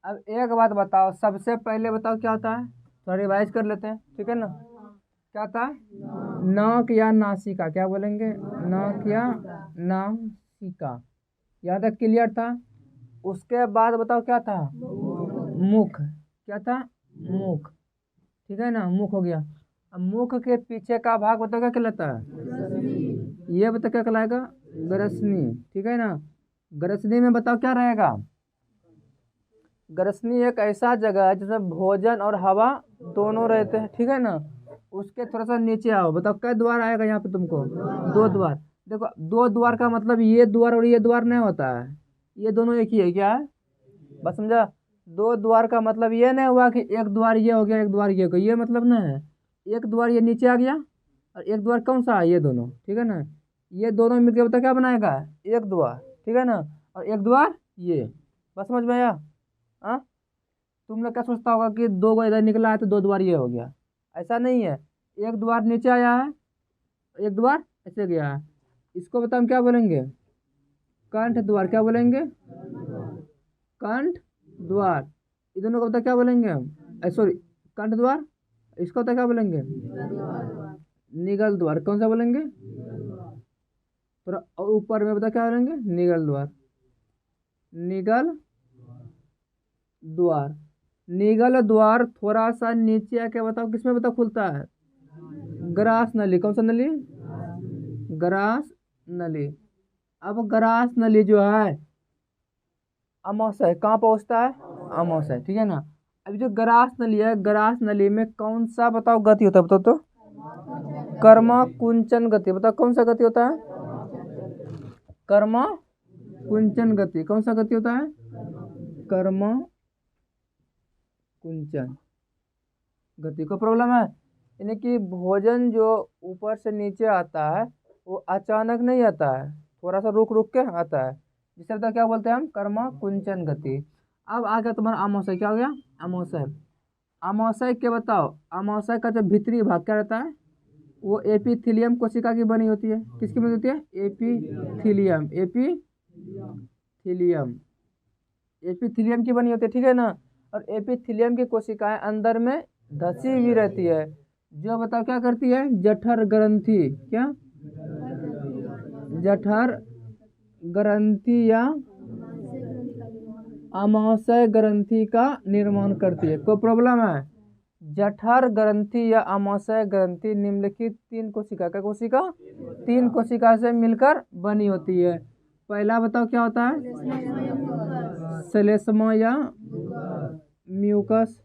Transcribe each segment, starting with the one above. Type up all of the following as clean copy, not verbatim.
अब एक बात बताओ, सबसे पहले बताओ क्या होता है, थोड़ा रिवाइज कर लेते हैं, ठीक है ना। क्या था, नाक या नासिका, क्या बोलेंगे, नाक या नासिका। यहाँ तक क्लियर था। उसके बाद बताओ क्या था, मुख। क्या था, मुख, ठीक है ना, मुख हो गया। अब मुख के पीछे का भाग बताओ क्या कहलाता है, ये बताओ क्या कहलाएगा, ग्रसनी, ठीक है ना। ग्रसनी में बताओ क्या रहेगा, ग्रसनी एक ऐसा जगह है जिसमें भोजन और हवा दोनों रहते हैं, ठीक है ना। उसके थोड़ा सा नीचे आओ, बताओ क्या द्वार आएगा यहाँ पे तुमको, दो द्वार। देखो दो द्वार का मतलब ये द्वार और ये द्वार नहीं होता है, ये दोनों एक ही है, क्या है, बस समझा। दो द्वार का मतलब ये नहीं हुआ कि एक द्वार ये हो गया एक द्वार ये हो गया, ये मतलब नहीं है। एक द्वार ये नीचे आ गया और एक द्वार कौन सा है, ये दोनों, ठीक है ना। ये दोनों मिलकर बताओ क्या बनाएगा, एक द्वार, ठीक है ना। और एक द्वार ये, बस समझ में आया। हाँ, तुम लोग क्या सोचता होगा कि दो गो इधर निकला है तो दो द्वार ये हो गया, ऐसा नहीं है। एक द्वार नीचे आया है, एक द्वार ऐसे गया है। इसको बताओ हम क्या बोलेंगे, कंठ द्वार, क्या बोलेंगे, कंठ द्वार। इन दोनों को बता क्या बोलेंगे हम, सॉरी, कंठ द्वार। इसको बता क्या बोलेंगे, निगल द्वार। कौन सा बोलेंगे, थोड़ा और ऊपर में बता क्या बोलेंगे, निगल द्वार, निगल द्वार। निगल द्वार थोड़ा सा नीचे आके बताओ किसमें बताओ खुलता है, ग्रास नली। कौन सा नली, ग्रास नली। अब ग्रास नली जो है अमाशय कहाँ पहुँचता है, अमाशय, ठीक है ना। अभी जो ग्रास नली है, ग्रास नली में कौन सा बताओ गति होता है, बताओ तो, कर्मा कुंचन गति। बताओ कौन सा गति होता है, कर्मा कुंचन गति। कौन सा गति होता है, कर्मा कुंचन गति को प्रॉब्लम है। यानी कि भोजन जो ऊपर से नीचे आता है वो अचानक नहीं आता है, थोड़ा सा रुक रुक के आता है, जिसे बताओ क्या बोलते हैं हम, कर्मा कुंचन गति। अब आ गया तुम्हारा अमाशय। क्या हो गया, अमाशय। अमाशय के बताओ, अमाशय का जो भीतरी भाग क्या रहता है, वो एपिथीलियम कोशिका की बनी होती है। किसकी बनी होती है, एपिथीलियम, एपिथीलियम, एपिथीलियम की बनी होती है, ठीक है ना। और एपिथीलियम की कोशिकाएं अंदर में धसी हुई रहती है, जो बताओ क्या करती है, जठर ग्रंथि, क्या, जठर ग्रंथि या अमाशय ग्रंथि का निर्माण करती है। कोई प्रॉब्लम है, जठर ग्रंथि या अमाशय ग्रंथि निम्नलिखित तीन कोशिका, क्या कोशिका, तीन कोशिका से मिलकर बनी होती है। पहला बताओ क्या होता है, श्लेष्मा या म्यूकस,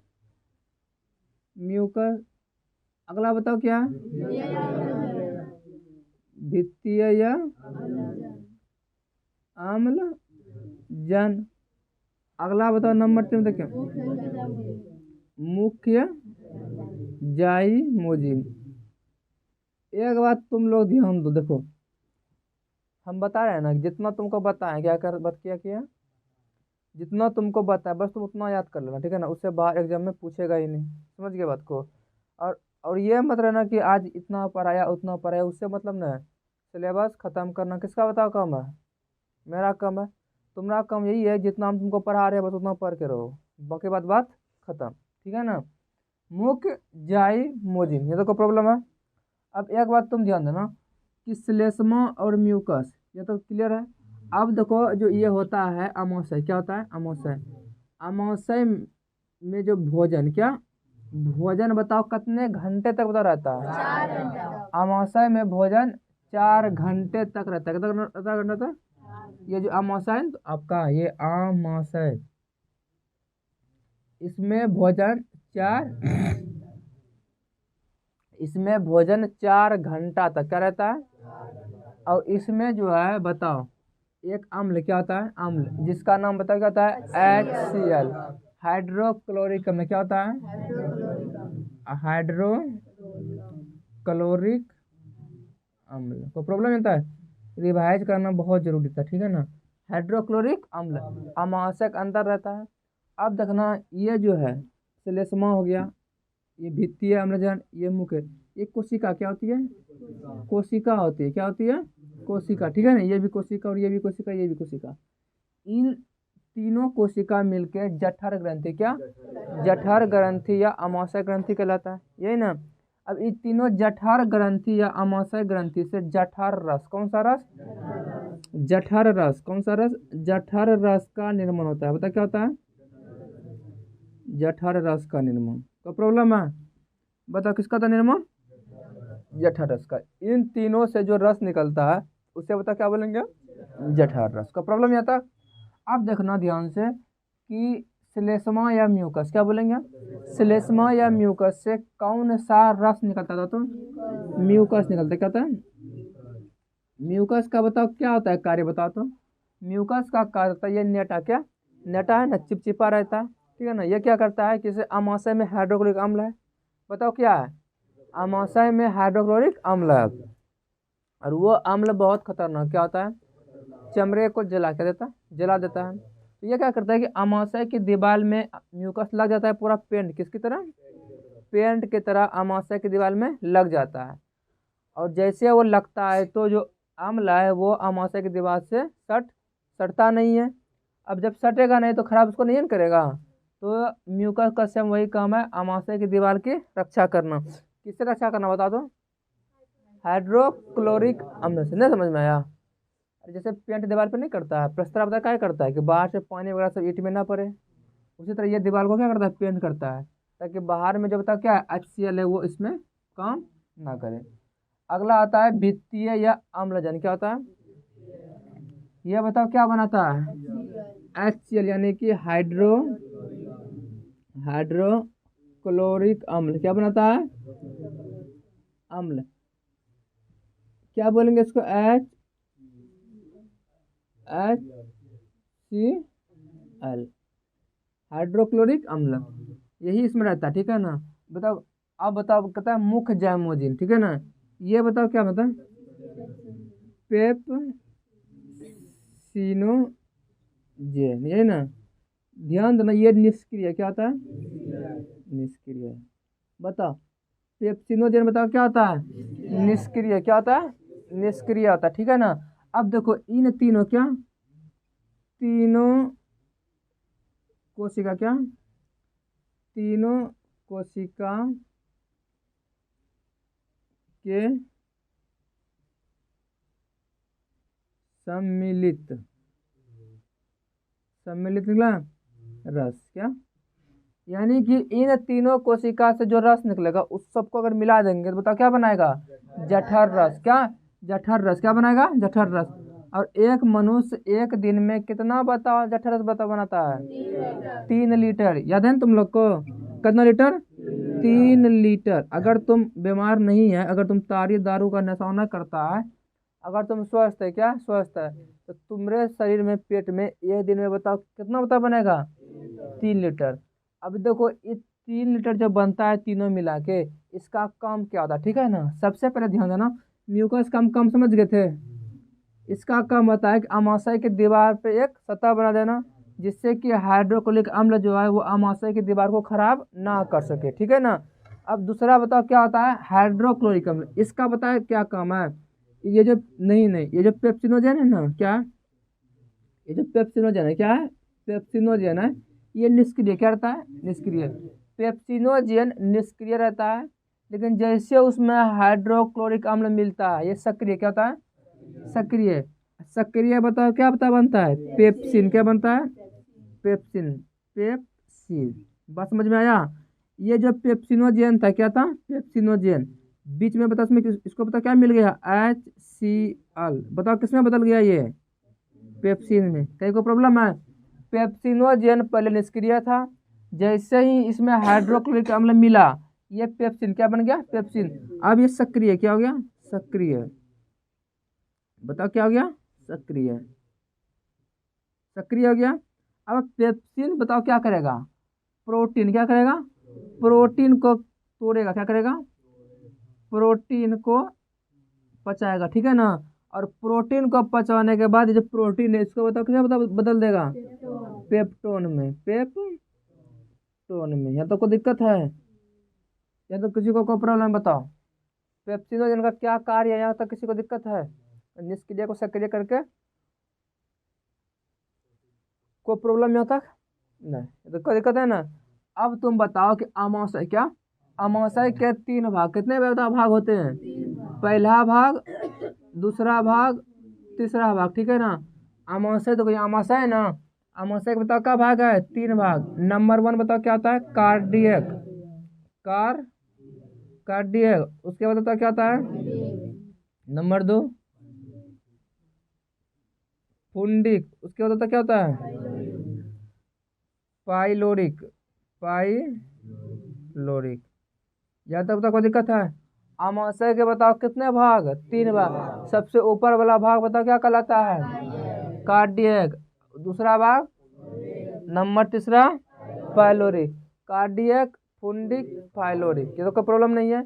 म्यूकस। अगला बताओ क्या है, भित्तीय या आम्ल जन। अगला बताओ नंबर 3 देखिए, मुख्य जाइमोजिम। एक बात तुम लोग ध्यान दो, देखो हम बता रहे हैं ना, जितना तुमको बताएं क्या कर बात किया, जितना तुमको बताया बस तुम उतना याद कर लेना, ठीक है ना। उससे बाहर एग्जाम में पूछेगा ही नहीं, समझ गए बात को। और ये मत रहना कि आज इतना पढ़ाया उतना पढ़ाया, उससे मतलब नहीं। सिलेबस खत्म करना किसका बताओ काम है, मेरा काम है। तुम्हारा काम यही है, जितना हम तुमको पढ़ा रहे हैं बस उतना पढ़ के रहो, बाकी बात खत्म, ठीक है ना। मुख्य जाई मोजिम, ये तो कोई प्रॉब्लम है। अब एक बात तुम ध्यान देना कि श्लेष्मा और म्यूकस, ये तो क्लियर है। अब देखो जो ये होता है अमाशय, क्या होता है अमाशय, अमाशय में जो भोजन, क्या भोजन बताओ कितने घंटे तक बता रहता है, अमाशय में भोजन 4 घंटे तक रहता है। कितना घंटा तक, ये जो अमाशय है तो आपका ये अमाशय, इसमें भोजन 4 तक क्या रहता है। और इसमें जो है बताओ एक अम्ल क्या होता है, अम्ल जिसका नाम बताओ क्या होता है, HCl, हाइड्रोक्लोरिक अम्ल। क्या होता है, हाइड्रोक्लोरिक अम्ल। को प्रॉब्लम होता है, रिवाइज करना बहुत जरूरी था, ठीक है ना। हाइड्रोक्लोरिक अम्ल अमाशय के अंदर रहता है। अब देखना ये जो है श्लेष्मा हो गया, ये भित्तीय अम्लजान, ये मुख्य, ये कोशिका क्या होती है, कोशिका होती है, क्या होती है, कोशिका, ठीक है ना। ये भी कोशिका और ये भी कोशिका, ये भी कोशिका। इन तीनों कोशिका मिलके जठर ग्रंथि, क्या जठर ग्रंथि या अमाशय ग्रंथि कहलाता है, यही ना। अब इन तीनों जठर ग्रंथि या अमाशय ग्रंथि से जठर रस, कौन सा रस, जठर रस, कौन सा रस, जठर रस का निर्माण होता है। बता क्या होता है, जठर रस का निर्माण। तो प्रॉब्लम है, बताओ किसका था निर्माण, जठर रस का। इन तीनों से जो रस निकलता है उसे बता क्या बोलेंगे, जठर रस का। प्रॉब्लम यह था। अब देखना ध्यान से कि श्लेष्मा या म्यूकस, क्या बोलेंगे, श्लेष्मा या म्यूकस से कौन सा रस निकलता था, तो म्यूकस निकलता, क्या होता है म्यूकस का, बताओ क्या होता है कार्य, बताओ तो। म्यूकस का कार्य होता है, ये नेटा, क्या नेटा है ना, चिपचिपा रहता है, ठीक है ना। ये क्या करता है कि जैसे अमाशय में हाइड्रोक्लोरिक अम्ल है, बताओ क्या है, अमाशय में हाइड्रोक्लोरिक अम्ल है, और वो अम्ल बहुत खतरनाक क्या होता है, चमड़े को जला के देता, जला देता है। तो ये क्या करता है कि अमाशय की दीवार में म्यूकस लग जाता है, पूरा पेंट किसकी तरह, पेंट की तरह अमाशय की दीवार में लग जाता है। और जैसे वो लगता है तो जो अम्ल है वो अमाशय की दीवार से सटता नहीं है। अब जब सटेगा नहीं तो खराब उसको नहीं करेगा। तो म्यूकस का सेम वही काम है, अमाशय की दीवार की रक्षा करना। किससे रक्षा करना बता दो, हाइड्रोक्लोरिक अम्ल से। नहीं समझ में आया, जैसे पेंट दीवार पे नहीं करता है, प्लस्तर पता क्या करता है कि बाहर से पानी वगैरह सब ईंट में ना पड़े, उसी तरह ये दीवार को क्या करता है, पेंट करता है, ताकि बाहर में जो बताओ क्या HCl है वो इसमें काम ना करे। अगला आता है भित्तीय या अम्लजन, क्या होता है, ये बताओ क्या बनाता है, HCl यानी कि हाइड्रोक्लोरिक अम्ल, क्या बनाता है, अम्ल, क्या बोलेंगे इसको, HCl, हाइड्रोक्लोरिक अम्ल, यही इसमें रहता है, ठीक है ना। बताओ, अब बताओ कहता है मुख्य जैमोजिन, ठीक है ना। ये बताओ क्या बता, पेप्सिनोजेन, यही ना। ध्यान देना ये निष्क्रिय, क्या होता है, निष्क्रिय। बताओ पेप्सिनोजेन, बताओ क्या होता है, निष्क्रिय, क्या होता है, निष्क्रिय होता है, ठीक है ना। अब देखो इन तीनों, क्या तीनों कोशिका, क्या तीनों कोशिका के सम्मिलित निकला रस, क्या यानी कि इन तीनों कोशिका से जो रस निकलेगा उस सबको अगर मिला देंगे तो बताओ क्या बनाएगा, जठर रस, क्या जठर रस, क्या बनाएगा, जठर रस। और एक मनुष्य एक दिन में कितना बताओ जठर रस बनाता है, 3 लीटर। याद है ना तुम लोग को, कितना लीटर, 3 लीटर। अगर तुम बीमार नहीं है, अगर तुम तारी दारू का नशा ना करता है, अगर तुम स्वस्थ है, क्या स्वस्थ है, तो तुम्हारे शरीर में पेट में एक दिन में बताओ कितना बनेगा, 3 लीटर। अब देखो ये 3 लीटर जो बनता है तीनों मिला के, इसका काम क्या होता है, ठीक है ना। सबसे पहले ध्यान देना, म्यूकस का काम समझ गए थे। इसका काम होता है कि अमाशय की दीवार पे एक सतह बना देना, जिससे कि हाइड्रोक्लोरिक अम्ल जो है वो अमाशय की दीवार को खराब ना कर सके, ठीक है ना। अब दूसरा बताओ क्या होता है, हाइड्रोक्लोरिक अम्ल, इसका बताए क्या काम है। ये जो नहीं ये जो पेप्सिनोजेन है ना, क्या ये जो पेप्सिनोजेन है, क्या है, पेप्सिनोजेन है, ये निष्क्रिय, क्या रहता है, निष्क्रिय। पेप्सिनोजेन निष्क्रिय रहता है, लेकिन जैसे उसमें हाइड्रोक्लोरिक अम्ल मिलता है ये सक्रिय, क्या होता है, सक्रिय। सक्रिय बताओ क्या बनता है, पेप्सिन, क्या बनता है, पेप्सिन, बस समझ में आया। ये जो पेप्सिनोजेन था क्या था, पेप्सिनोजेन, बीच में बताओ इसमें इसको बताओ क्या मिल गया, HCl, बताओ किसमें बदल गया ये, पेप्सिन में। कहीं को प्रॉब्लम है, पेप्सिनोजेन पहले निष्क्रिय था, जैसे ही इसमें हाइड्रोक्लोरिक अम्ल मिला ये पेप्सिन क्या बन गया, पेप्सिन। अब ये सक्रिय, क्या हो गया, सक्रिय। बताओ क्या हो गया, सक्रिय, सक्रिय हो गया। अब पेप्सिन बताओ क्या करेगा, प्रोटीन, क्या करेगा, प्रोटीन को तोड़ेगा, क्या करेगा, प्रोटीन को पचाएगा, ठीक है ना। और प्रोटीन को पचाने के बाद जो प्रोटीन है इसको बताओ क्या बदल देगा, पेप्टोन में, पेप्टोन में। यहाँ तो कोई दिक्कत है, या तो किसी को कोई प्रॉब्लम बताओ। पेप्सिनोजेन का क्या कार्य है, यहाँ तक किसी को दिक्कत है, निष्क्रिय को सक्रिय करके। कोई प्रॉब्लम यहाँ तक नहीं, तो कोई दिक्कत है ना। अब तुम बताओ कि अमाशय क्या, अमाशय के 3 भाग, कितने भाग होते हैं? पहला भाग, दूसरा भाग, तीसरा भाग, ठीक है ना। अमाशय तो कोई अमाशय है ना, अमाशय का बताओ क्या भाग है? 3 भाग। नंबर 1 बताओ क्या होता है? Cardiac, cardiac. उसके बाद बताओ क्या होता है? नंबर 2 पुंडिक। उसके बाद बताओ क्या होता है? Pyloric, pyloric. यहाँ तक बताओ कोई दिक्कत है? अमाशय के बताओ कितने भाग? 3 भाग। सबसे ऊपर वाला भाग बताओ क्या कहलाता है? कार्डियक। दूसरा भाग, नंबर तीसरा पाइलोरिक। Cardiac, पुंडिक, pyloric. ये तो कोई प्रॉब्लम नहीं है।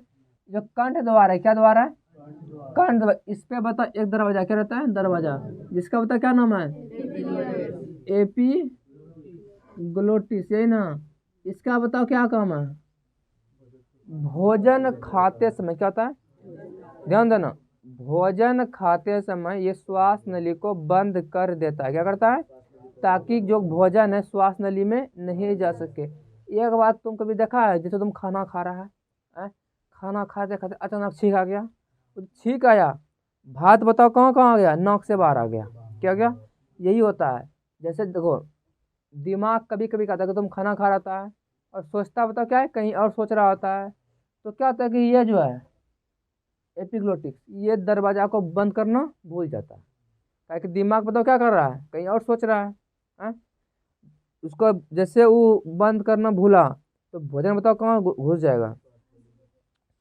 जो कंठ द्वार है, क्या द्वार है? कंठ द्वार। इस पे बताओ एक दरवाजा क्या रहता है? दरवाजा, जिसका बताओ क्या नाम है? एपी ग्लोटिस, यही ना। इसका बताओ क्या काम है? भोजन खाते समय क्या होता है? ध्यान देना, भोजन खाते समय ये श्वास नली को बंद कर देता है। क्या करता है? ताकि जो भोजन है श्वास नली में नहीं जा सके। एक बात तुम कभी देखा है, जैसे तुम खाना खा रहा है, खाना खाते खाते अचानक छींक आ गया, तो छींक आया, भात बताओ कहाँ कहाँ आ गया? नाक से बाहर आ गया। क्या गया? यही होता है। जैसे देखो, दिमाग कभी कभी कहता है कि तुम खाना खा रहा है और सोचता बताओ क्या है? कहीं और सोच रहा होता है। तो क्या होता है कि ये जो है एपिग्लोटिक्स, ये दरवाजा को बंद करना भूल जाता है। क्या कि दिमाग बताओ क्या कर रहा है? कहीं और सोच रहा है? उसको जैसे वो बंद करना भूला, तो भोजन बताओ कहाँ घुस जाएगा?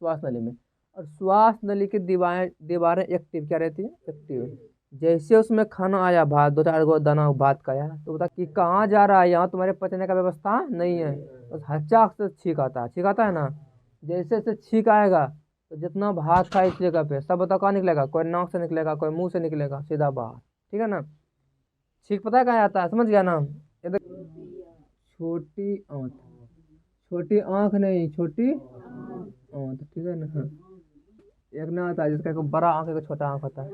श्वास नली में। और श्वास नली की दीवारें दीवारें एक्टिव क्या रहती है? एक्टिव। जैसे उसमें खाना आया, भात 2-4 दाना भात का आया, तो बता कि कहाँ जा रहा है? यहाँ तुम्हारे पचने का व्यवस्था नहीं है, बस हचाक से छींक आता है। छींक आता है ना, जैसे से छींक आएगा तो जितना भात था इस जगह पे सब बताओ कहाँ निकलेगा? कोई नाक से निकलेगा, कोई मुंह से निकलेगा, सीधा बाहर। ठीक है ना। छींक पता है कहाँ आता है? समझ गया ना। ये देख, छोटी आंत, छोटी आंख नहीं, छोटी आंत, ठीक है ना। एक ना होता है जिसका एक बड़ा आंख एक छोटा आंख होता है।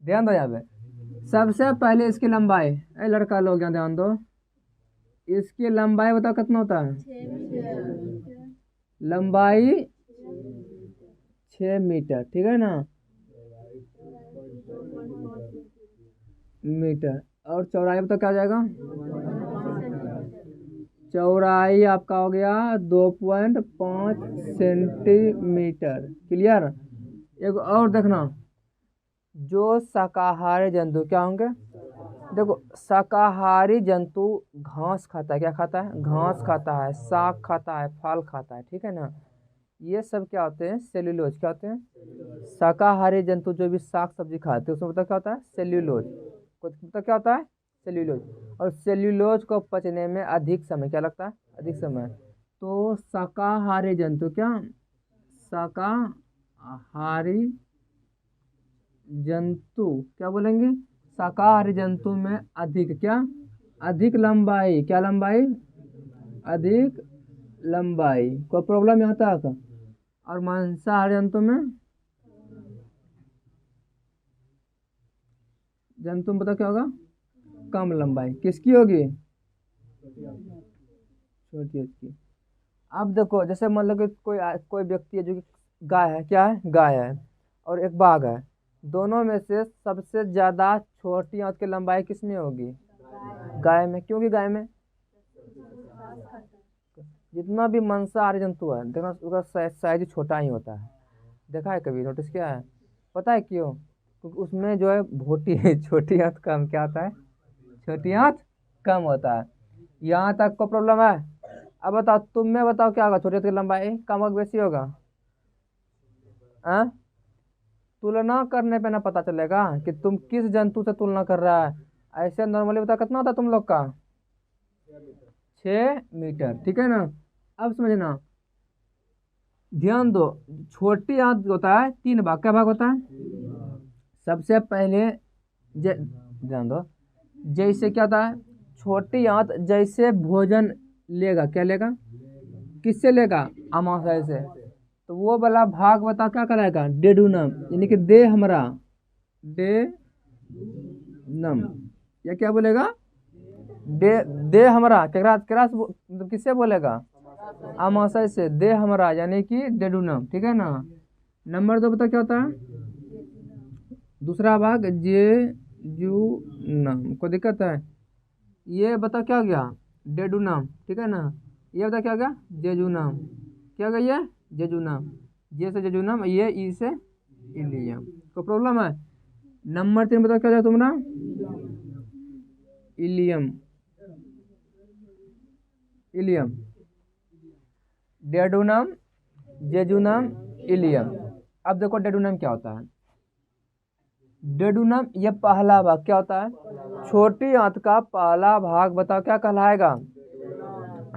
ध्यान दो यहाँ पे। सबसे पहले इसकी लंबाई, लड़का लोग यहाँ ध्यान दो, इसकी लंबाई बताओ कितना होता है? लंबाई 6 मीटर, ठीक है ना, मीटर। और चौड़ाई बताओ क्या आ जाएगा? चौड़ाई आपका हो गया 2.5 सेंटीमीटर। क्लियर। एक और देखना, जो शाकाहारी जंतु क्या होंगे? देखो, शाकाहारी जंतु घास खाता है। क्या खाता है? घास खाता है, साग खाता है, फल खाता है, ठीक है ना। ये सब क्या होते हैं? सेल्यूलोज। क्या होते हैं? शाकाहारी जंतु जो भी साग सब्जी खाते हैं उसमें पता क्या होता है? सेल्यूलोज। कुछ पता क्या होता है? सेल्यूलोज। और सेल्यूलोज को पचने में अधिक समय क्या लगता है? अधिक समय। तो शाकाहारी जंतु क्या, शाकाहारी जंतु क्या बोलेंगे? शाकाहारी जंतु में अधिक क्या? अधिक लंबाई। क्या लंबाई? अधिक लंबाई। कोई प्रॉब्लम यहाँ तक? और मांसाहारी जंतु में, जंतु में पता क्या होगा? कम लंबाई। किसकी होगी? छोटी इसकी। अब देखो, जैसे मान लो कि कोई व्यक्ति है जो कि गाय है, क्या है? गाय है, और एक बाघ है। दोनों में से सबसे ज्यादा छोटी आंत की लंबाई किसमें होगी? गाय में। क्योंकि गाय में जितना भी मांसाहारी जंतु है देखना उसका साइज छोटा ही होता है। देखा है कभी? नोटिस किया है? पता है क्यों? क्योंकि उसमें जो है भोटी है, छोटी आंत कम क्या होता है? छोटी आंत कम होता है। यहाँ तक को प्रॉब्लम है? अब बताओ, तुम में बताओ क्या होगा? छोटी आंत की लंबाई कम होगा बेसी होगा? हाँ, तुलना करने पे ना पता चलेगा कि तुम किस जंतु से तुलना कर रहा है। ऐसे नॉर्मली बता कितना होता है तुम लोग का? 6 मीटर, ठीक है ना। अब समझना, ध्यान दो, छोटी आंत होता है 3 भाग। क्या भाग होता है? सबसे पहले ध्यान दो, जैसे क्या होता है? छोटी आंत जैसे भोजन लेगा, क्या लेगा? किससे लेगा? अमाशय से। तो वो वाला भाग बता क्या कराएगा? डेडुनम, यानी कि दे हमरा, नम, या क्या बोलेगा, दे दे हमरा केकरा केकरा से मतलब किससे बोलेगा, आमाशय से, दे हमरा यानी कि डेडुनम, ठीक है ना। नंबर 2 बता क्या होता है, दूसरा भाग जे जू नम, को दिक्कत है, ये बता क्या हो गया, डेडुनम, ठीक है ना। ये बता क्या हो गया, जेजुनम, क्या हो गया ये, जेजुनम, जे से जेजुनम, ये ई से इलियम, को प्रॉब्लम है। नंबर 3 बता क्या हो जाएगा तुम्हारा, ilium, ilium, duodenum, jejunum, ilium. अब देखो डेडुनम क्या होता है, डेडुनम ये पहला भाग क्या होता है, छोटी आंत का पहला भाग बताओ क्या कहलाएगा,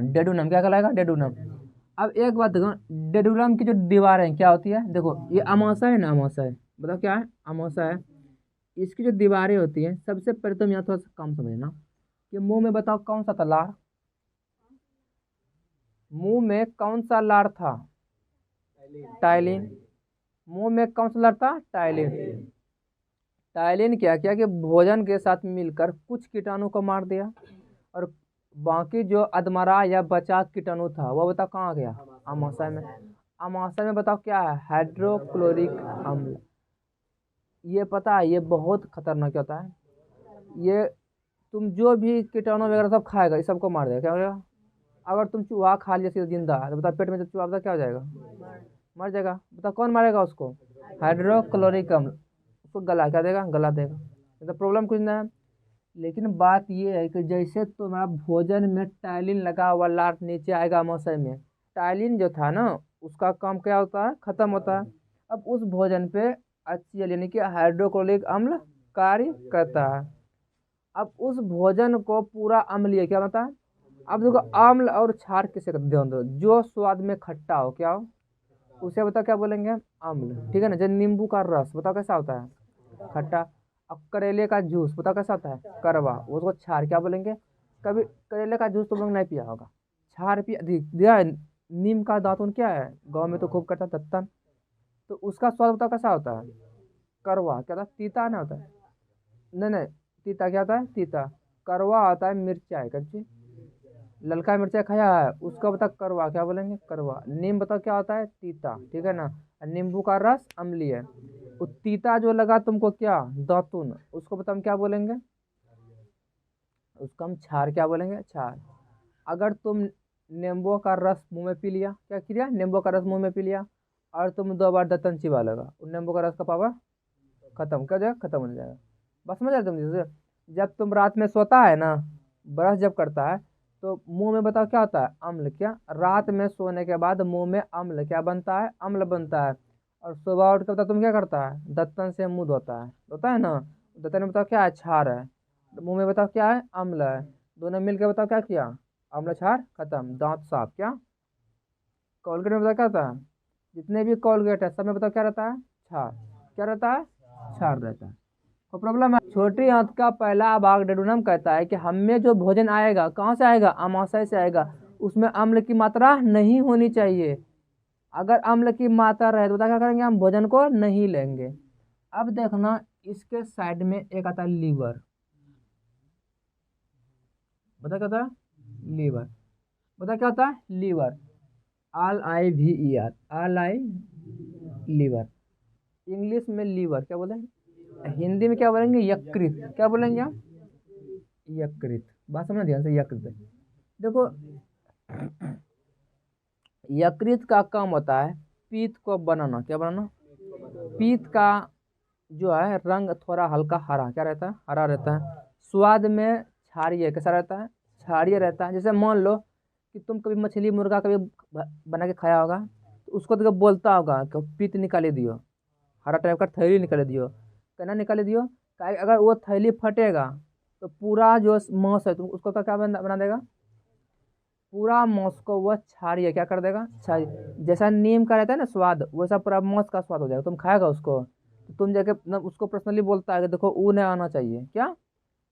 डेडुनम, क्या कहलाएगा, डेडुनम। अब एक बात देखो, डेडुनम की जो दीवारें क्या होती है, देखो ये अमाशय है ना, अमाशय बताओ क्या है, अमाशय है। इसकी जो दीवारें होती हैं, सबसे पहले तुम यहाँ थोड़ा सा कम समझना कि मुंह में बताओ कौन सा था लार, मुंह में कौन सा लार था, टाइलिन, मुंह में कौन सा लार था, टाइलिन। टाइलिन क्या किया कि भोजन के साथ मिलकर कुछ कीटाणु को मार दिया, और बाकी जो अधमरा या बचा कीटाणु था वो बताओ कहाँ गया, अमाशय में। अमाशय में बताओ क्या है, हाइड्रोक्लोरिक अम्ल। ये पता है ये बहुत खतरनाक होता है, ये तुम जो भी कीटाणु वगैरह सब खाएगा, ये सबको मार देगा, क्या हो जाएगा। अगर तुम चूहा खा लिया सीधा जिंदा तो बता पेट में जब चूहा, बता क्या हो जाएगा, मर जाएगा। बता कौन मारेगा उसको, हाइड्रोक्लोरिक अम्ल, उसको गला क्या देगा, गला देगा, तो प्रॉब्लम कुछ ना है। लेकिन बात ये है कि जैसे तुम्हारा भोजन में टाइलिन लगा हुआ लार नीचे आएगा अमाशय में, टाइलिन जो था ना उसका काम क्या होता है, खत्म होता है। अब उस भोजन पे HCl यानी कि हाइड्रोक्लोरिक अम्ल कार्य करता है। अब उस भोजन को पूरा अम्लीय क्या बता, अब देखो अम्ल और क्षार किसे कहते हैं, ध्यान दो, जो स्वाद में खट्टा हो क्या हो, उसे बता क्या बोलेंगे, अम्ल, ठीक है ना। जैसे नींबू का रस बताओ कैसा होता है, खट्टा। अब करेले का जूस बताओ कैसा होता है, करवा, उसको क्षार क्या बोलेंगे। कभी करेले का जूस तुम लोग नहीं पिया होगा, क्षार पिया दिया है। नीम का दातुन क्या है, गाँव में तो खूब करता तत्तन, तो उसका स्वाद बताओ कैसा होता है, करवा, क्या होता है, तीता ना होता है, नहीं नहीं, तीता क्या होता है, तीता। करवा आता है मिर्चाई कच्ची, ललका मिर्चा खाया है उसका बता करवा क्या बोलेंगे, करवा। नीम बताओ क्या होता है, तीता, ठीक है ना। और नींबू का रस अम्लीय है। वो तीता जो लगा तुमको क्या, दातुन, उसको बता हम क्या बोलेंगे, उसका हम क्षार क्या बोलेंगे, क्षार। अगर तुम नींबू का रस मुंह में पी लिया, क्या किया, नींबू का रस मुंह में पी लिया, और तुम 2 बार दतन चिबा लगा, उन नींबू का रस का पावर खत्म कर जाएगा, खत्म हो जाएगा। बस समझ आए तुम जैसे, जब तुम रात में सोता है ना, ब्रश जब करता है तो मुंह में बताओ क्या होता है, अम्ल। क्या रात में सोने के बाद मुंह में अम्ल क्या बनता है, अम्ल बनता है। और सुबह उठ के बताओ तुम क्या करता है, दत्तन से मुंह धोता है ना, दत्तन में बताओ क्या है, क्षार है। मुंह में बताओ क्या है, अम्ल है। दोनों मिलकर बताओ क्या किया, अम्ल क्षार खत्म, दांत साफ। क्या कोलगेट में बताओ क्या होता है, जितने भी कोलगेट है सब में बताओ क्या रहता है, क्षार, क्या रहता है, क्षार रहता है। तो प्रॉब्लम है, छोटी आंत का पहला भाग डेडुनम कहता है कि हमें जो भोजन आएगा कहाँ से आएगा, अमाशय से आएगा, उसमें अम्ल की मात्रा नहीं होनी चाहिए। अगर अम्ल की मात्रा रहे तो क्या करेंगे, हम भोजन को नहीं लेंगे। अब देखना इसके साइड में एक आता है लीवर, बता क्या होता है, लीवर, बता क्या होता है, लीवर, LIVER, आल आई, लीवर। इंग्लिश में लीवर क्या बोले, हिंदी में क्या बोलेंगे, यकृत, क्या बोलेंगे हम, यकृत। बात समझ ध्यान से, यकृत। देखो यकृत का काम होता है पीत को बनाना, क्या बनाना, पीत का जो है रंग थोड़ा हल्का हरा क्या रहता है, हरा रहता है। स्वाद में क्षारीय कैसा रहता है, क्षारीय रहता है। जैसे मान लो कि तुम कभी मछली मुर्गा कभी बना के खाया होगा, तो उसको तो बोलता होगा कि पीत निकाले दियो, हरा टाइप का थैली निकाले दियो, कहना निकाले दियो। अगर वो थैली फटेगा तो पूरा जो मांस है तुम उसको तो क्या बना देगा, पूरा मांस को वह क्षारीय क्या कर देगा, क्षारीय। जैसा नीम का रहता है ना स्वाद, वैसा पूरा मांस का स्वाद हो जाएगा, तुम खाएगा उसको तो तुम जाके उसको पर्सनली बोलता है कि देखो वो नहीं आना चाहिए, क्या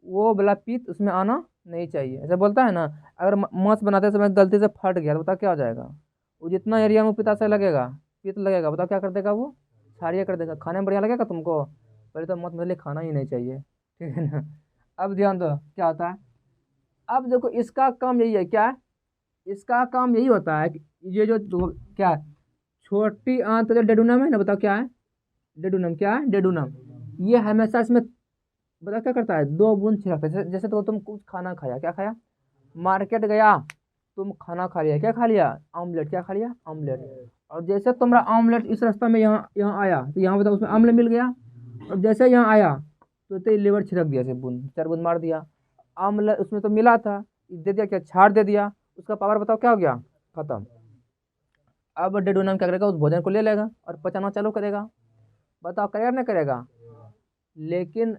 वो वाला पीत उसमें आना नहीं चाहिए, ऐसा बोलता है ना। अगर मांस बनाते समय गलती से फट गया तो बता क्या हो जाएगा, वो जितना एरिया में पिता से लगेगा, पीत लगेगा, बताओ क्या कर देगा, वो क्षारीय कर देगा। खाने में बढ़िया लगेगा तुमको, पहले तो मत मछली खाना ही नहीं चाहिए। ठीक है ना। अब ध्यान दो क्या होता है। अब देखो इसका काम यही है, क्या है, इसका काम यही होता है कि ये जो क्या है, छोटी आंत जो डेडुनम है ना, बताओ क्या है, डेडुनम क्या है, डेडुनम। ये हमेशा इसमें बताओ क्या करता है, दो बूंद छिड़कता है। जैसे तो तुम कुछ खाना खाया, क्या खाया, मार्केट गया, तुम खाना खा लिया, क्या खा लिया, ऑमलेट, क्या खा लिया, ऑमलेट। और जैसे तुम्हारा ऑमलेट इस रास्ता में यहाँ यहाँ आया तो यहाँ बताओ उसमें ऑमलेट मिल गया। और जैसे यहाँ आया तो लीवर छिड़क दिया, से बूंद चार बूंद मार दिया, ऑमलेट उसमें तो मिला था, दे दिया, क्या छाड़ दे दिया, उसका पावर बताओ क्या हो गया, खत्म। अब डेडोनम क्या करेगा, उस भोजन को ले लेगा और पचाना चालू करेगा। बताओ करेगा नहीं करेगा। लेकिन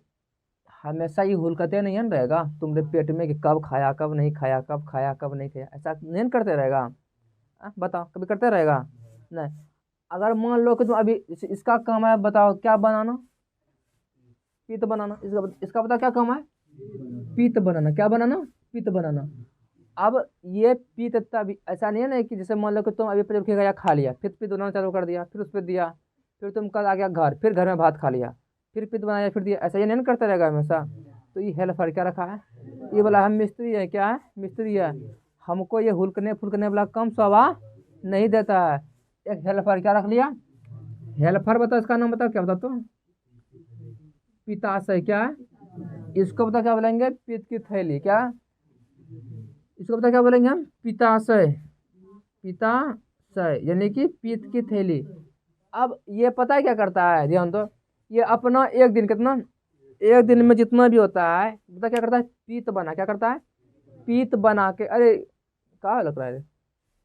हमेशा ये हुलकते नहीं है ना रहेगा तुम्हारे पेट में कि कब खाया कब नहीं खाया, कब खाया कब नहीं खाया, ऐसा नहीं न करते रहेगा। बताओ कभी करते रहेगा नहीं। अगर मान लो कि तुम अभी इसका काम है, बताओ क्या बनाना, पीत बनाना, इसका इसका बताओ क्या काम है, पीत बनाना, क्या बनाना, पीत बनाना। अब ये पीत तभी ऐसा नहीं है ना कि जैसे मान लो कि तुम अभी पेट खा खा लिया, फिर पीत बनाना चालू कर दिया, फिर उस पर दिया, फिर तुम कल आ गया घर, फिर घर में भात खा लिया, फिर पीत बनाया, फिर दिया, ऐसा ये नहीं ना करता रहेगा हमेशा। तो ये हेल्पर क्या रखा है, ये बोला हम मिस्त्री है, क्या है, मिस्त्री है, हमको ये हुलकने फुलकने वाला कम स्वभाव नहीं देता है। एक हेल्पर क्या रख लिया, हेल्पर बताओ इसका नाम बताओ क्या बता तो, पिताशय, क्या है, इसको बता क्या बोलेंगे, पित्त की थैली, क्या, इसको बता क्या बोलेंगे हम, पिताशय, पिताशय यानी कि पित्त की थैली। अब ये पता है क्या करता है, ध्यान दो, ये अपना एक दिन कितना, एक दिन में जितना भी होता है बता क्या करता है, पीत बना, क्या करता है, पीत बना के, अरे कहाँ लग रहा है,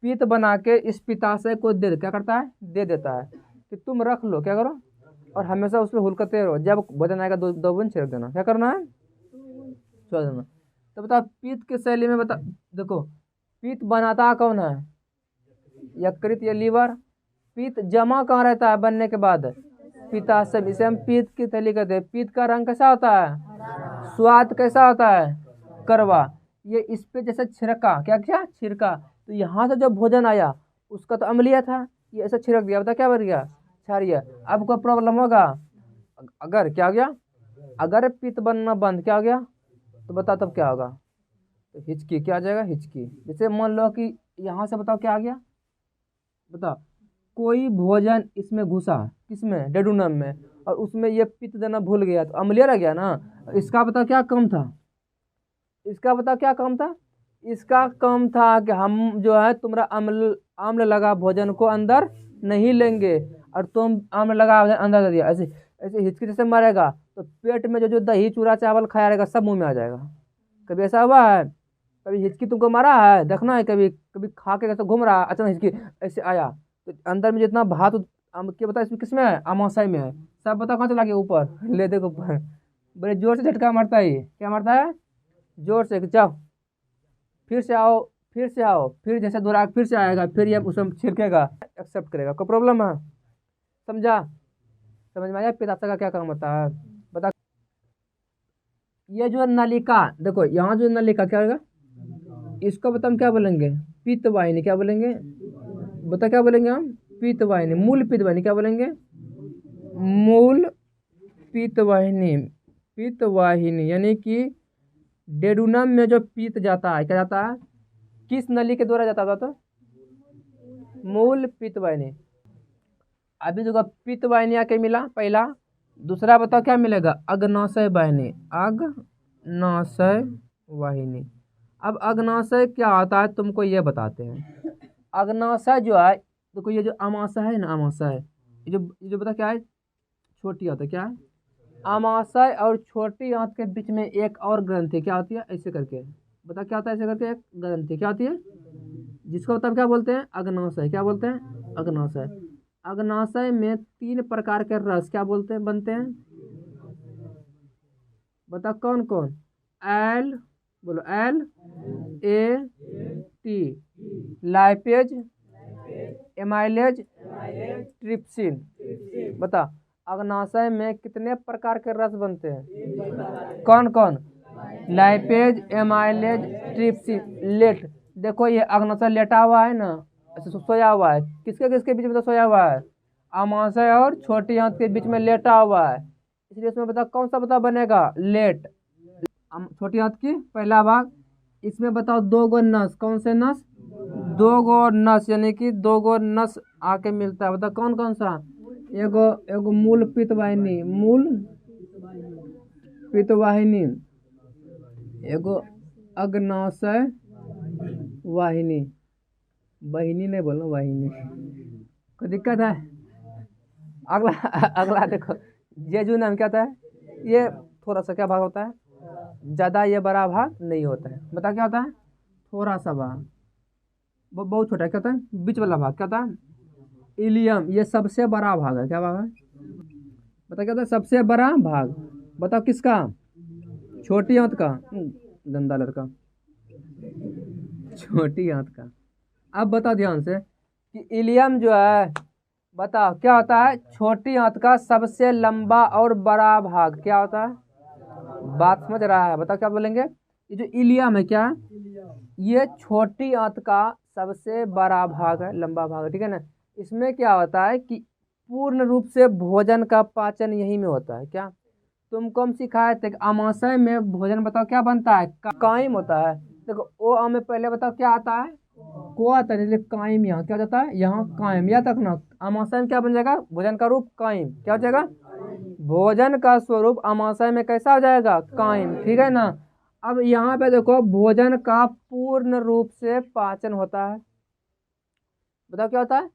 पीत बना के इस पिताशय को दे, क्या करता है, दे देता है कि तुम रख लो, क्या करो, और हमेशा उसमें हुलकते रहो, जब वजन आएगा दो दो बूंद छिड़क देना, क्या करना है, छोड़ देना। तो बता पीत की शैली में बता, देखो पीत बनाता कौन है, यकृत या लीवर। पीत जमा कहाँ रहता है बनने के बाद, पित्ताशय, इसे हम पीत की थैली कहते हैं। पीत का रंग कैसा होता है, स्वाद कैसा होता है, कड़वा। ये इस पे जैसे छिड़का, क्या क्या छिड़का, तो यहाँ से जो भोजन आया उसका तो अम्लीय था, ये ऐसा छिड़क दिया, बता क्या बन गया, क्षारीय। अब कोई प्रॉब्लम होगा, अगर क्या हो गया, अगर पित्त बनना बंद क्या हो गया, तो बता तब क्या होगा, तो हिचकी, क्या आ जाएगा, हिचकी। जैसे मान लो कि यहाँ से बताओ क्या आ गया, बता कोई भोजन इसमें घुसा, किसमें, डेडुनम में, और उसमें ये पित्त देना भूल गया तो अम्लीय रह गया ना। इसका बता क्या काम था, इसका बता क्या काम था, इसका काम था कि हम जो है तुम्हारा अम्ल आम्ल लगा भोजन को अंदर नहीं लेंगे, और तुम आम्ल लगा भोजन अंदर दे दिया, ऐसे ऐसे हिचकी जैसे मरेगा तो पेट में जो जो दही चूड़ा चावल खाया रहेगा सब मुंह में आ जाएगा। कभी ऐसा हुआ है, कभी हिचकी तुमको मारा है, देखना है कभी, कभी खा के कैसे घूम रहा है, अचानक हिचकी ऐसे आया तो अंदर में जितना भात क्या बता इसमें किसमें है, अमाशय में है, सब बता कहाँ चला गया, ऊपर ले देखो ऊपर, बड़े जोर से झटका मारता है ये, क्या मारता है, जोर से, जाओ फिर से आओ, फिर से आओ, फिर जैसे दोहरा फिर से आएगा, फिर ये उसमें छिड़केगा, एक्सेप्ट करेगा, कोई प्रॉब्लम है, समझा, समझ में आया पित्ताशय का क्या काम होता है, बता। ये जो नलिका देखो, यहाँ जो नलिका क्या होगा, इसको बता हम क्या बोलेंगे, पित्त वाहिनी, क्या बोलेंगे, बता क्या बोलेंगे हम, पित्त वाहिनी, मूल पित्त वाहिनी, क्या बोलेंगे, मूल पित्त वाहिनी, पित्त वाहिनी यानी कि डेडुनम में जो पित्त जाता है, क्या जाता है, किस नली के द्वारा जाता था, तो मूल पित्त वाहिनी। अभी देखो पित्त वाहिनी आके मिला पहला, दूसरा बताओ क्या मिलेगा, अग्नाशय वाहिनी, अग्नाशय वाहिनी। अब अग्नाशय क्या होता है तुमको ये बताते हैं। अग्नाशय जो है देखो, ये जो अमाशय है ना, अमाशय, ये जो बता क्या है, छोटी होता है, क्या है, अमाशय और छोटी आंत के बीच में एक और ग्रंथि क्या होती है, ऐसे करके बता क्या होता है, ऐसे करके एक ग्रंथि क्या होती है, जिसको मतलब क्या बोलते हैं, अग्नाशय, क्या बोलते हैं, अग्नाशय। अग्नाशय में 3 प्रकार के रस क्या बोलते हैं, बनते हैं, बता कौन कौन, एल, बोलो L A T, lipase, amylase, trypsin. बता अग्नाशय में कितने प्रकार के रस बनते हैं, कौन कौन, लाइपेज, एमाइलेज, ट्रिप्सिन, लेट। देखो ये अग्नाशय लेटा हुआ है ना, ऐसे सोया हुआ है, किसके किसके बीच में तो सोया हुआ है, अमाशय और छोटी आंत के बीच में लेटा हुआ है। इसलिए इसमें बताओ कौन सा बताओ बनेगा, लेट। छोटी हाथ की पहला भाग, इसमें बताओ दो गो नस, कौन से नस, दो गो नस, यानी कि दो गो नस आके मिलता है, बताओ कौन कौन सा, एगो एगो मूल पित्तवाहिनी, मूल पित्तवाहिनी, एगो अग्नाशय वाहिनी, बहिनी नहीं बोलना, वाहिनी। कोई दिक्कत है? अगला अगला देखो, जेजू नाम क्या होता है, ये थोड़ा सा क्या भाग होता है, ज़्यादा ये बड़ा भाग नहीं होता है, बता क्या होता है, थोड़ा सा भाग, वो बहुत छोटा है, क्या होता है, बीच वाला भाग क्या होता है, इलियम, ये सबसे बड़ा भाग है, क्या भाग है, बता क्या होता है, सबसे बड़ा भाग, बताओ किसका, छोटी आंत का, गंदा लड़का, छोटी आंत का। अब बताओ ध्यान से कि इलियम जो है, बताओ क्या होता है, छोटी आंत का सबसे लंबा और बड़ा भाग क्या होता है, बात समझ रहा है, बताओ क्या बोलेंगे, ये जो इलियम है क्या, ये छोटी आंत का सबसे बड़ा भाग है, लंबा भाग है, ठीक है ना। इसमें क्या होता है कि पूर्ण रूप से भोजन का पाचन यही में होता है, क्या तुमको हम सिखाए थे कि अमाशय में भोजन बताओ क्या बनता है, कायम होता है। देखो ओ आ में पहले बताओ क्या आता है, को आता है, इसलिए कायम यहाँ क्या हो जाता है, यहाँ कायम, याद रखना अमाशय में क्या बन जाएगा, भोजन का रूप कायम, क्या हो जाएगा, भोजन का स्वरूप अमाशय में कैसा हो जाएगा, कायम, ठीक है ना। अब यहाँ पे देखो भोजन का पूर्ण रूप से पाचन होता है, बताओ क्या होता है,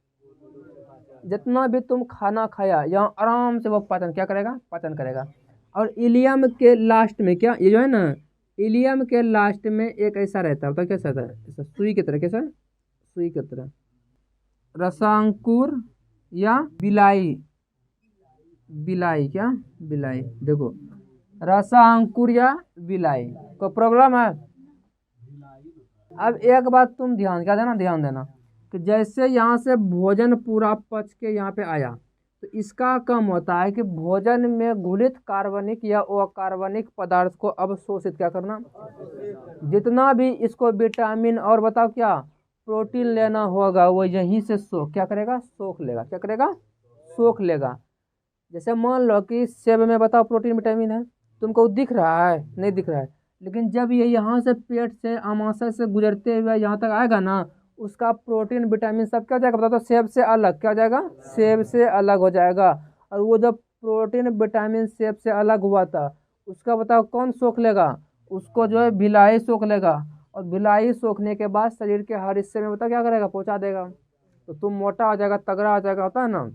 जितना भी तुम खाना खाया यहाँ आराम से वो पाचन क्या करेगा, पाचन करेगा। और इलियम के लास्ट में क्या, ये जो है ना, इलियम के लास्ट में एक ऐसा रहता है, बताओ कैसा रहता है, ऐसा सुई की तरह, कैसा, सुई की तरह, रसांकुर या बिलाई, बिलाई क्या, बिलाई, देखो रसांकुर या बिलाई, कोई प्रॉब्लम है। अब एक बात तुम ध्यान क्या देना, ध्यान देना कि जैसे यहाँ से भोजन पूरा पच के यहाँ पे आया, तो इसका काम होता है कि भोजन में घुलित कार्बनिक या अकार्बनिक पदार्थ को अवशोषित क्या करना, जितना भी इसको विटामिन और बताओ क्या प्रोटीन लेना होगा वो यहीं से सोख क्या करेगा, सोख लेगा, क्या करेगा, सोख लेगा। जैसे मान लो कि सेब में बताओ प्रोटीन विटामिन है, तुमको दिख रहा है, नहीं दिख रहा है, लेकिन जब ये यहाँ से पेट से आमाशय से गुजरते हुए यहाँ तक आएगा ना, उसका प्रोटीन विटामिन सब क्या हो जाएगा, बताओ तो सेब से अलग क्या हो जाएगा, सेब से अलग हो जाएगा। और वो जब प्रोटीन विटामिन सेब से अलग हुआ था, उसका बताओ कौन सोख लेगा, उसको जो है भिलाई सोख लेगा, और भिलाई सोखने के बाद शरीर के हर हिस्से में बताओ क्या करेगा, पहुँचा देगा, तो तुम मोटा हो जाएगा, तगड़ा हो जाएगा, होता है ना,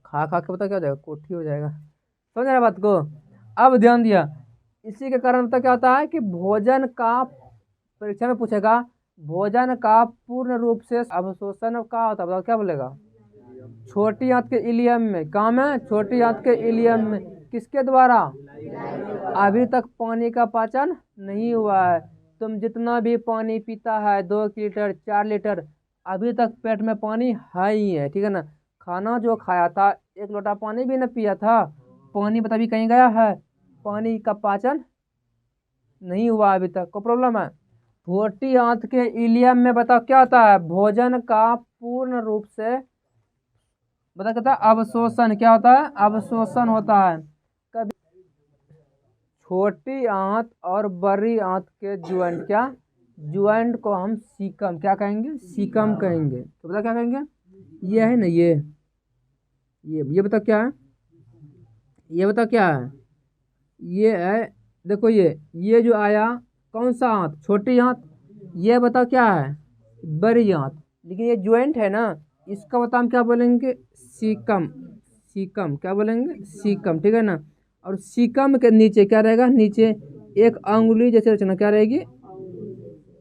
खा खा के पता क्या हो जाएगा, कोठी हो जाएगा, समझ रहे बात को। अब ध्यान दिया, इसी के कारण पता क्या होता है कि भोजन का, परीक्षा में पूछेगा भोजन का पूर्ण रूप से अवशोषण का होता है, बताओ क्या बोलेगा, छोटी आंत के इलियम में, काम है छोटी आंत के इलियम में, किसके द्वारा, अभी तक पानी का पाचन नहीं हुआ है, तुम जितना भी पानी पीता है 2 लीटर 4 लीटर, अभी तक पेट में पानी है ही है, ठीक है ना। खाना जो खाया था 1 लोटा पानी भी न पिया था, पानी बता भी कहीं गया है, पानी का पाचन नहीं हुआ अभी तक, को प्रॉब्लम है। छोटी आंत के इलियम में बताओ क्या होता है, भोजन का पूर्ण रूप से बता कहता है अवशोषण, क्या होता है, अवशोषण होता है। कभी छोटी आंत और बड़ी आंत के ज्वाइंट, क्या ज्वाइंट को हम सीकम क्या कहेंगे, सीकम कहेंगे, तो बता क्या कहेंगे, ये है ना, ये बता क्या है, ये बता क्या है, ये है, देखो ये जो आया कौन सा आंत, छोटी आंत, ये बताओ क्या है, बड़ी आंत, लेकिन ये ज्वाइंट है ना, इसका बताओ हम क्या बोलेंगे, सीकम, सीकम क्या बोलेंगे, सीकम, ठीक है ना। और सीकम के नीचे क्या रहेगा, नीचे एक अंगुली जैसे रचना क्या रहेगी,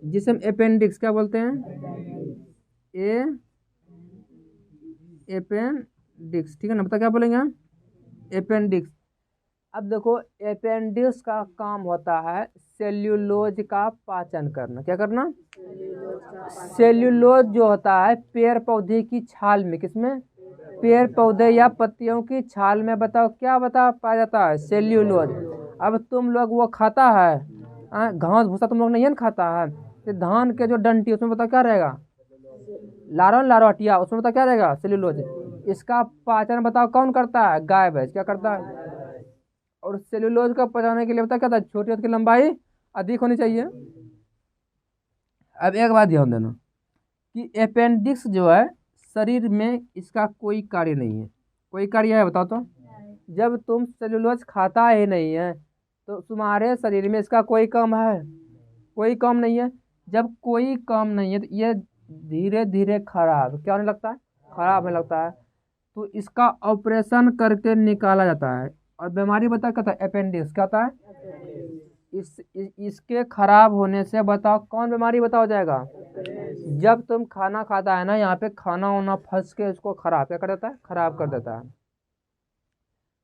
जिसे हम अपेंडिक्स क्या बोलते हैं, अपेंडिक्स, ठीक है ना, बता क्या बोलेंगे हम, अपेंडिक्स। अब देखो अपेंडिक्स का काम होता है सेल्यूलोज का पाचन करना, क्या करना, सेल्यूलोज जो होता है पेड़ पौधे की छाल में, किसमें, पेड़ पौधे या पत्तियों की छाल में, बताओ क्या बता पाया जाता है, सेल्यूलोज। अब तुम लोग वो खाता है, घास भूसा तुम लोग नहीं है ना खाता है, तो धान के जो डंटी उसमें बताओ क्या रहेगा, लारवा, उसमें बताओ क्या रहेगा, सेल्यूलोज। इसका पाचन बताओ कौन करता है, गाय भैंस क्या करता है, और सेल्यूलोज का पचाने के लिए बता क्या था, छोटी आंत की लंबाई अधिक होनी चाहिए। अब एक बात ध्यान देना कि अपेंडिक्स जो है शरीर में इसका कोई कार्य नहीं है। कोई कार्य है बताओ तो? जब तुम सेल्यूलोज खाता ही नहीं है तो तुम्हारे शरीर में इसका कोई काम है? कोई काम नहीं है। जब कोई काम नहीं है तो ये धीरे धीरे खराब क्या होने लगता है, खराब होने लगता है। तो इसका ऑपरेशन करके निकाला जाता है। और बीमारी बता क्या था, अपेंडिक्स क्या होता है। इसके खराब होने से बताओ कौन बीमारी बताओ जाएगा। जब तुम खाना खाता है ना, यहाँ पे खाना वाना फंस के इसको खराब क्या कर देता है, खराब कर देता है।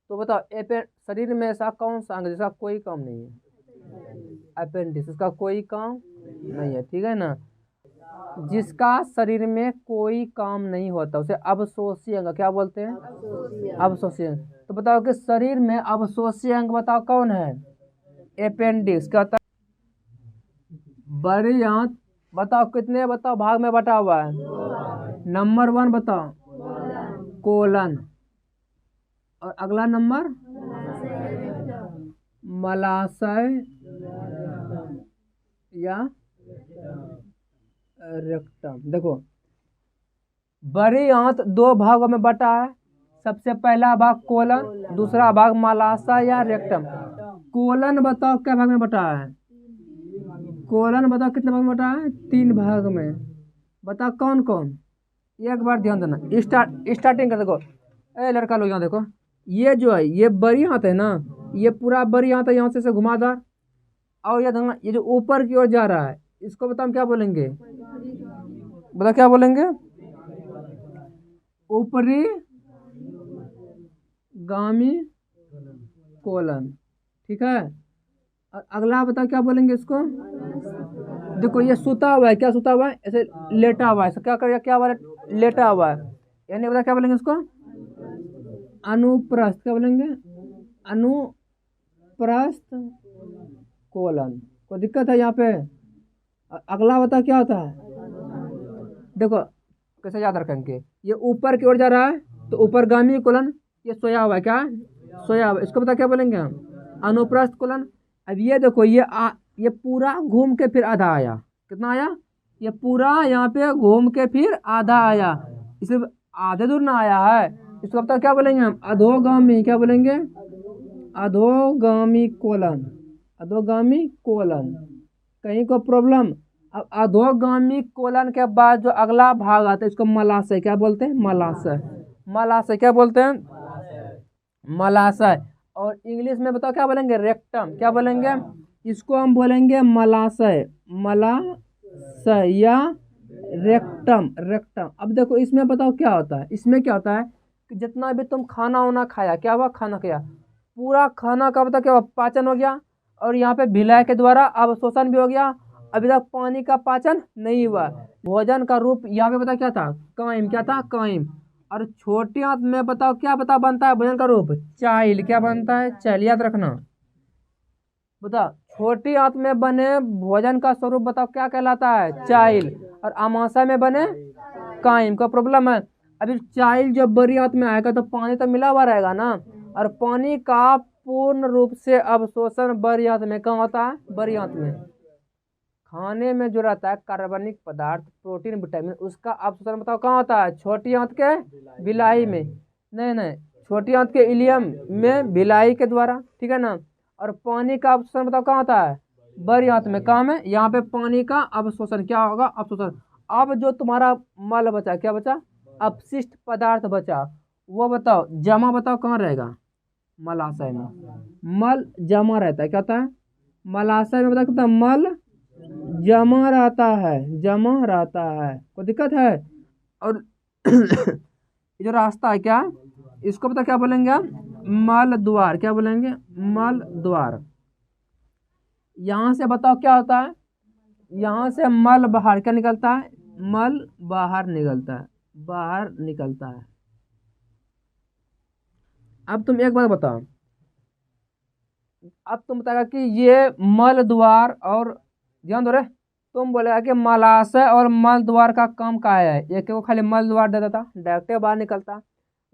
तो बताओ शरीर में ऐसा कौन सा अंग जिसका कोई काम नहीं है, अपेंडिक्स, इसका कोई काम नहीं है, ठीक है ना। जिसका शरीर में कोई काम नहीं होता उसे अवशोषी अंग क्या बोलते हैं, अवशोषी अंग। तो बताओ कि शरीर में अवशोषी अंग बताओ कौन है, अपेंडिक्स। क्या होता है, बड़ी आंत बताओ कितने बताओ भाग में बटा हुआ है। नंबर 1 बताओ कोलन, और अगला नंबर मलाशय या रेक्टम। देखो बड़ी आंत 2 भागों में बटा है। सबसे पहला भाग कोलन, दूसरा भाग मलाशय या रेक्टम। कोलन बताओ क्या भाग में बटा है, कोलन बताओ कितने भाग में बटा है, 3 भाग में। बताओ कौन कौन, एक बार ध्यान देना। स्टार्टिंग कर देखो, ए लड़का लोग यहाँ देखो, ये जो है ये बड़ी हाथ है ना, ये पूरा बड़ी हाथ है, यहाँ से घुमादार। और ये जो ऊपर की ओर जा रहा है इसको बताओ हम क्या बोलेंगे, बता क्या बोलेंगे, ऊपरी गामी कोलन, ठीक है। और अगला बताओ क्या बोलेंगे इसको। देखो ये सुता हुआ है, क्या सुता हुआ है, ऐसे लेटा हुआ है, क्या करेगा, क्या हुआ है, लेटा हुआ है। यानी बता क्या बोलेंगे इसको, अनुप्रस्थ, क्या बोलेंगे, अनुप्रस्थ कोलन। कोई दिक्कत है यहाँ पे। अगला बता क्या होता है, देखो कैसे याद रखेंगे, ये ऊपर की ओर जा रहा है तो ऊपरगामी कोलन, ये सोया हुआ है, क्या सोया हुआ, इसको बता क्या बोलेंगे हम, अनुप्रस्थ कोलन। अब ये देखो ये पूरा घूम के फिर आधा आया, कितना आया, ये पूरा यहाँ पे घूम के फिर आधा आया, इसे आधे दूर ना आया है, इसको बता क्या बोलेंगे हम, अधोगामी, क्या बोलेंगे, अधोगामी कोलन, अधोगामी कोलन। कहीं को प्रॉब्लम। अब अधोगामी कोलन के बाद जो अगला भाग आता है इसको मलाशय क्या बोलते हैं, मलाशय, मलाशय क्या बोलते हैं, मलाशय। और इंग्लिश में बताओ क्या बोलेंगे, रेक्टम, क्या बोलेंगे, इसको हम बोलेंगे मलाशय, मलाशय या रेक्टम, रेक्टम। अब देखो इसमें बताओ क्या होता है, इसमें क्या होता है कि जितना भी तुम खाना वाना खाया, क्या हुआ, खाना खाया, पूरा खाना का बताओ क्या हुआ, पाचन हो गया, और यहाँ पे भिलाई के द्वारा अवशोषण भी हो गया। अभी तक पानी का पाचन नहीं हुआ। भोजन का रूप यहाँ पे बता क्या था, कायम, क्या था, कायम। और छोटी आंत में बताओ क्या बता बनता है भोजन का रूप, चाइल, क्या बनता है, चाइल, याद रखना। बता छोटी आंत में बने भोजन का स्वरूप बताओ क्या कहलाता है, चाइल। और आमाशय में बने कायम। का प्रॉब्लम है, अभी चाइल जब बड़ी आंत में आएगा तो पानी तो मिला हुआ रहेगा ना, और पानी का पूर्ण रूप से अवशोषण बड़ी आंत में कहाँ होता है, बड़ी आंत में। खाने में जो रहता है कार्बनिक पदार्थ, प्रोटीन, विटामिन, उसका अवशोषण बताओ कहाँ होता है, छोटी आंत के बिलाई में, नहीं छोटी आंत के इलियम में बिलाई के द्वारा, ठीक है ना। और पानी का अवशोषण बताओ कहाँ होता है, बड़ी आंत में। काम है यहाँ पे पानी का अवशोषण, क्या होगा, अवशोषण। अब जो तुम्हारा मल बचा, क्या बचा, अपशिष्ट पदार्थ बचा, वो बताओ जमा बताओ कहाँ रहेगा, मलाशय में। मल जमा रहता है, क्या होता है, मलाशय में बताओ कितना मल जमा रहता है, जमा रहता है। कोई दिक्कत है। और ये जो रास्ता है क्या, इसको पता क्या बोलेंगे हम, मल द्वार, क्या बोलेंगे, मल द्वार। यहाँ से बताओ क्या होता है, यहाँ से मल बाहर क्या निकलता है, मल बाहर निकलता है, बाहर निकलता है। अब तुम एक बात बताओ, अब तुम बताएगा कि ये मल द्वार, और ध्यान दो रे, तुम बोलेगा कि मलाशय और मल द्वार का काम क्या है, एक को खाली मल द्वार दे देता, डायरेक्ट बाहर निकलता।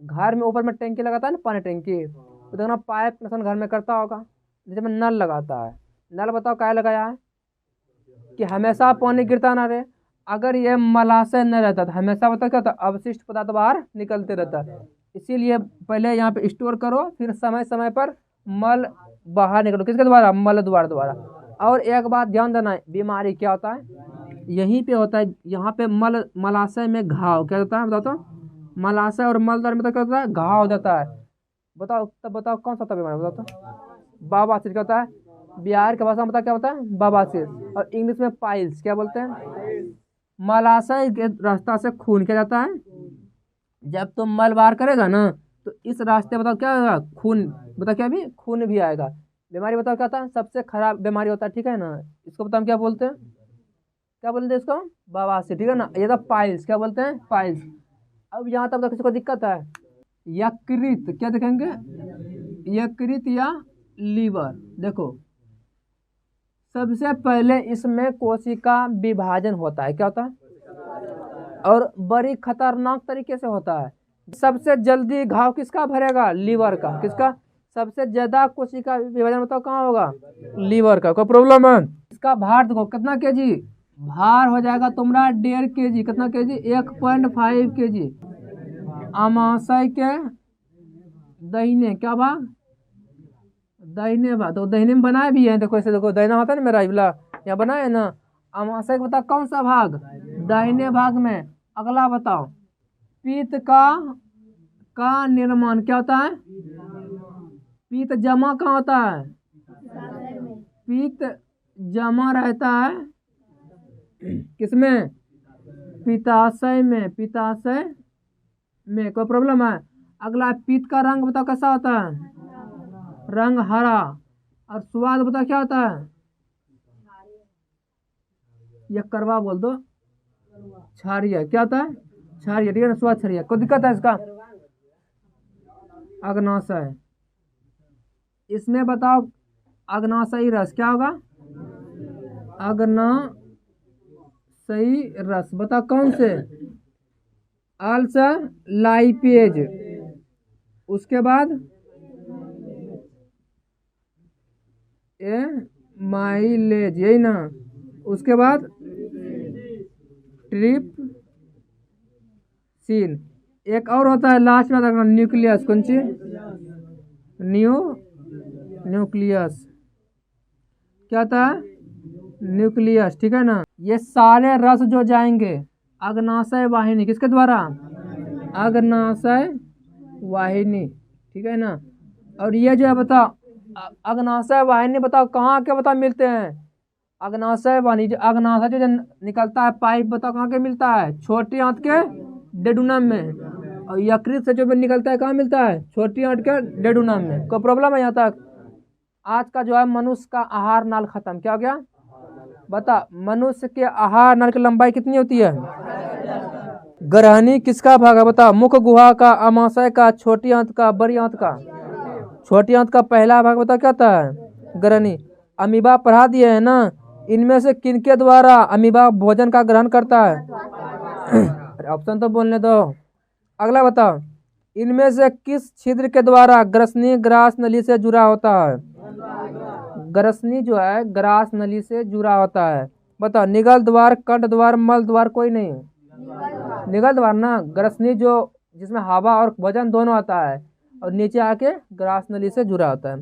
घर में ऊपर में टंकी लगाता है ना, पानी टंकी, तो देखना पाइप कनेक्शन घर में करता होगा, जैसे में नल लगाता है। नल बताओ क्या लगाया है कि हमेशा पानी गिरता ना रहे। अगर ये मलाशय न रहता तो हमेशा बताओ क्या होता, अवशिष्ट पदार्थ बाहर निकलते रहता। इसीलिए पहले यहाँ पे स्टोर करो, फिर समय समय पर मल बाहर निकलो, किसके द्वारा, मल द्वारा। और एक बात ध्यान देना है, बीमारी क्या होता है यहीं पे होता है, यहाँ पे मलाशय में घाव क्या होता है बताओ तो, मलाशय और मलद्वार में तो क्या होता है, घाव हो जाता है। बताओ तब बताओ कौन सा होता है बीमारी, बताओ तो। बवासीर क्या होता है, बिहार की भाषा में बताओ क्या होता है, बवासीर। और इंग्लिश में पाइल्स क्या बोलते हैं। मलाशय के रास्ता से खून क्या जाता है, जब तुम मल बाहर करेगा ना तो इस रास्ते बताओ क्या होगा, खून, बताओ क्या भी, खून भी आएगा। बीमारी बताओ क्या होता है, सबसे खराब बीमारी होता है, ठीक है ना। इसको बताओ हम क्या बोलते हैं, क्या बोलते हैं इसको, बवासीर, ठीक है ना। ये तो पाइल्स, क्या बोलते हैं, पाइल्स। अब यहाँ तक किसी को दिक्कत है, यकृत क्या देखेंगे, यकृत या लीवर। देखो सबसे पहले इसमें कोशिका विभाजन होता है, क्या होता है, और बड़ी खतरनाक तरीके से होता है। सबसे जल्दी घाव किसका भरेगा, लीवर का। किसका सबसे ज्यादा कोशिका विभाजन बताओ कहाँ होगा, लीवर का। कोई प्रॉब्लम है, इसका भार देखो कितना केजी भार हो जाएगा तुम्हारा, 1.5 kg, कितना केजी, 1.5 kg। अमाशय के दाहिने क्या भाग, दाहिने भाग, तो दाहिने में बनाए भी है, देखो ऐसे, देखो दाहिना होता है ना मेरा इबला, यहाँ बनाए है ना। अमाशय का बताओ कौन सा भाग, दाहिने भाग में। अगला बताओ, पीत का निर्माण क्या होता है, पीत जमा कहाँ होता है, पीत जमा रहता है किसमें, पित्ताशय में, पित्ताशय में। कोई प्रॉब्लम है। अगला, पीत का रंग बताओ कैसा होता है, रंग हरा। और स्वाद बताओ क्या होता है, ये करवा बोल दो, क्षारीय, क्या होता है, क्षारीय, ठीक है ना, स्वाद क्षारीय। कोई दिक्कत है इसका, अग्नाशय, इसमें बताओ अग्नाशयी रस क्या होगा, अग्नाशयी रस बताओ कौन से, अल्सर लाइपेज। उसके बाद माइलेज, यही ना। उसके बाद ट्रिप्सिन। एक और होता है लास्ट में, न्यूक्लियस, कौन सी, न्यूक्लियस, क्या होता है, न्यूक्लियस, ठीक है ना। ये सारे रस जो जाएंगे अग्नाशय वाहिनी, किसके द्वारा, अग्नाशय वाहिनी, ठीक है ना। और ये जो है बताओ अग्नाशय वाहिनी बताओ कहाँ के बताओ मिलते हैं, अग्नाशय वाहिनी, जो अग्नाशय जो निकलता है पाइप बताओ कहाँ के मिलता है, छोटी आंत के डेडुनम में। और यकृत से जो निकलता है कहाँ मिलता है, छोटी आंत के डेडुनम में। कोई प्रॉब्लम है यहाँ तक। आज का जो है मनुष्य का आहार नाल खत्म, क्या हो गया बता, मनुष्य के आहार नाल की लंबाई कितनी होती है, ग्रहणी किसका भाग है बता, मुख गुहा का, अमाशय का, छोटी आंत का, बड़ी आंत का। छोटी आंत का पहला भाग बता क्या होता है, ग्रहणी। अमीबा पढ़ा दिए है ना, इनमें से किनके द्वारा अमीबा भोजन का ग्रहण करता है, ऑप्शन तो बोलने दो। अगला बताओ, इनमें से किस छिद्र के द्वारा ग्रसनी ग्रास नली से जुड़ा होता है, ग्रसनी जो है ग्रास नली से जुड़ा होता है। बताओ, निगल द्वार, कंठ द्वार, मल द्वार, कोई नहीं, निगल द्वार ना। ग्रसनी जो जिसमें हवा और वजन दोनों आता है, और नीचे आके ग्रास नली से जुड़ा होता है।